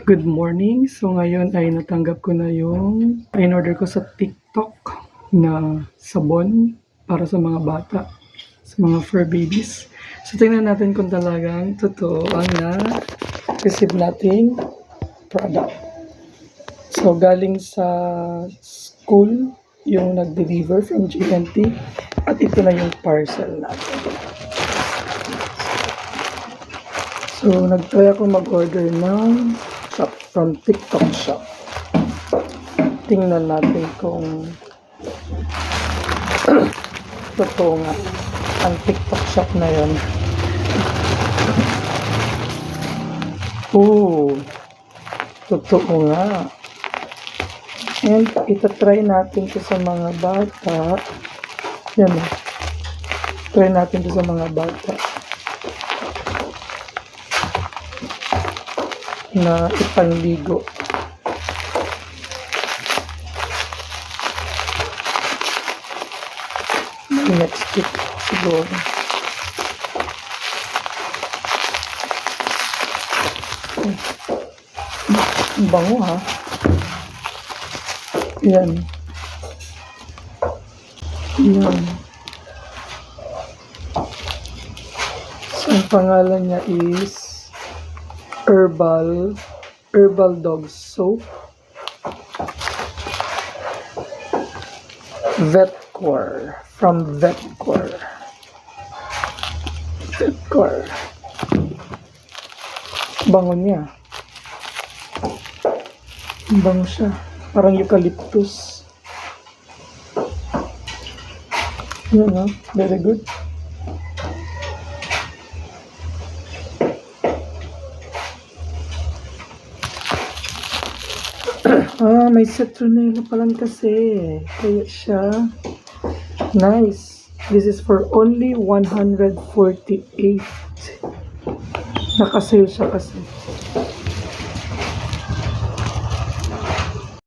Good morning. So ngayon ay natanggap ko na yung in-order ko sa TikTok na sabon para sa mga bata, sa mga fur babies. So tingnan natin kung talagang totoo ang na-receive nating product. So galing sa school yung nag-deliver from GNT at ito na yung parcel natin. So nag-try ako mag-order ng shop from TikTok shop. Tingnan natin kung totoo nga ang TikTok shop na yon. Oh, totoo nga. And itatry natin to sa mga bata. Yan. Try natin to sa mga bata na ipanligo. Next week siguro. Bango ha. Yan. Yan. So, ang pangalan niya is Herbal Dog Soap. Vetcore. From Vetcore. Bango niya. Bango siya. Parang eucalyptus. Yan ha. Very good. May citronella pa lang kasi. Kaya siya. Nice. This is for only 148. Nakasale siya kasi.